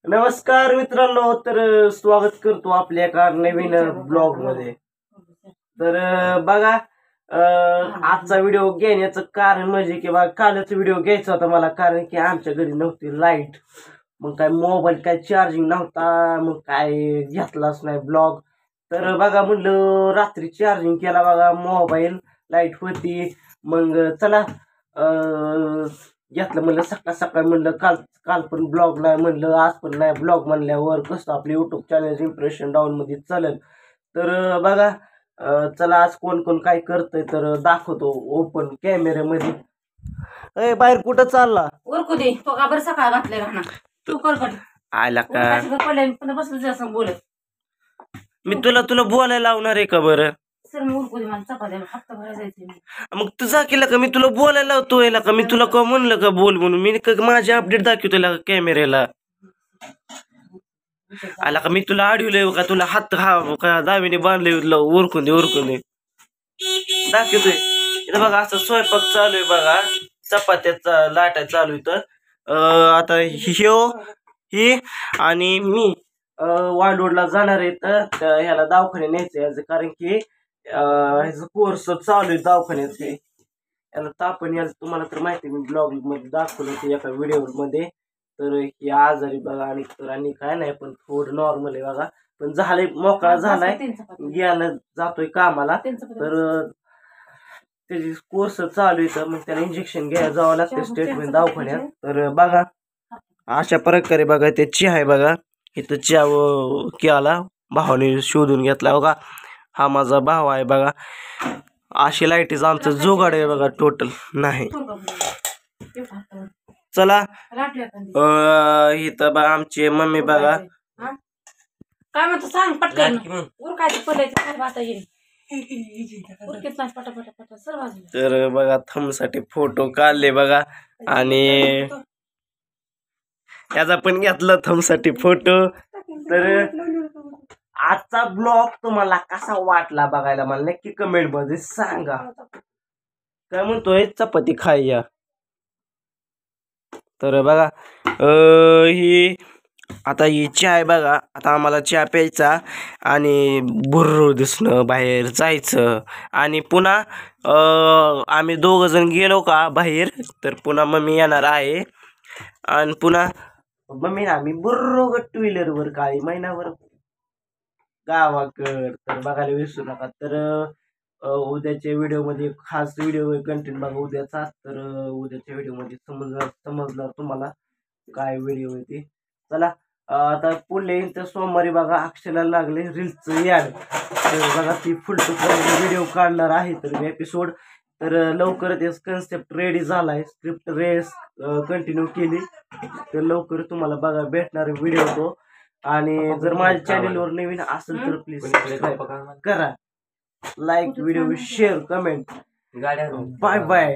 नमस्कार मित्रांनो, तर स्वागत करतो आपल्या एका नवीन ब्लॉग मध्ये। तर बघा, आजचा व्हिडिओ घेण्याचं कारण म्हणजे की कालच व्हिडिओ घ्यायचा होता मला, कारण की आमच्या घरी नव्हती लाईट। मग काय मोबाईल काय चार्जिंग नव्हता, मग काय घेतलाच नाही ब्लॉग। तर बघा म्हणलं रात्री चार्जिंग केला बघा मोबाईल, लाईट होती। मग चला घेतलं म्हणलं सकाळ सकाळ, म्हणलं काल काल पण ब्लॉग नाही, म्हणलं आज पण नाही ब्लॉग म्हणल्यावर कसं आपलं युट्यूब चॅनल इम्प्रेशन डाऊन मध्ये चालेल। तर बघा, चला आज कोण कोण काय करतंय तर दाखवतो ओपन कॅमेऱ्यामध्ये। ए बाहेर कुठं चालला? उरकू दे तो का बरं सकाळ घातले घाणा तू कर आला का? पण बसलं असं बोलत मी तुला बोलायला लावणार आहे का बरं? सर मी उरकू दे, मला चपात्या हप्ता भरायला जायचं। मग तुझा केला का? मी तुला बोलायला लावतोय का? मी तुला का म्हणलं का बोल म्हणून? मी माझी अपडेट दाखवतोय कॅमेऱ्याला। आला का? मी तुला आडवलंय का? तुला हात का दावीने बांधले? उरकून दे दाखवतोय। इथं बघा असं स्वयंपाक चालू आहे बघा, चपात्याचा लाटा चालू इथं। आता ही आणि मी वांडोडला जाणार आहे, तर ह्याला दवाखान्यात न्यायचं, कारण की ह्याचा कोर्स चालू आहे दवाखान्याचे। याला तापण यायला तुम्हाला तर माहिती, मी ब्लॉग मध्ये दाखवलं होतं एका व्हिडिओ मध्ये। तर ही आजारी बघा, आणि काय नाही, पण थोडं नॉर्मल आहे बघा, पण झालंय मोकळा झालाय, गेला जातोय कामाला। तर त्याची कोर्स चालू आहे, तर मग त्याला इंजेक्शन घ्यायला जावं लागतं स्टेटमेंट दवाखान्यात। तर बघा अशा प्रकारे बघा ते चहा आहे बघा, इथं चहा केला भावाने शोधून घेतला बघा, हा माझा भाव आहे बघा। अशी लाईटीच आमचं जुगाड आहे बघा, टोटल नाही। चला इथं बघा आमची मम्मी बघा काय म्हणतो सांग पटकन, उरकायचं पडलं आता येईल तर बघा थंब साठी फोटो काढले बघा, आणि याचा पण घेतला थंब साठी फोटो। तर आजचा ब्लॉग तुम्हाला कसा वाटला बघायला मला नक्की कमेंट मध्ये सांगा। काय म्हणतोय चपाती खायया? तर बघा ही आता ही चहा आहे बघा, आता आम्हाला चहा प्यायचा आणि बुर्र दिसणं बाहेर जायचं, आणि पुन्हा आम्ही दोघं जण गेलो का बाहेर, तर पुन्हा मम्मी येणार आहे, आणि पुन्हा मम्मी आम्ही बुर्र टू व्हीलर वर काही महिनाभर गावाकड, तर बघायला विसरू नका। तर उद्याच्या व्हिडिओमध्ये खास व्हिडिओ कंटेंट बघा उद्याचा, तर उद्याच्या व्हिडिओमध्ये समजणार तुम्हाला काय व्हिडिओ आहे ते। चला आता पुढले तर सोमवारी बघा अक्षयला लागले रील्सचं याड, तर बघा ती फुल टू व्हिडिओ काढणार आहे तर एपिसोड। तर लवकरच कन्सेप्ट रेडी झालाय, स्क्रिप्ट रेस कंटिन्यू केली, तर लवकर तुम्हाला बघा भेटणार व्हिडिओ तो। आणि जर माझ्या चॅनलवर नवीन असेल तर प्लीज सबस्क्राईब करा, like, video share, comment. Bye bye.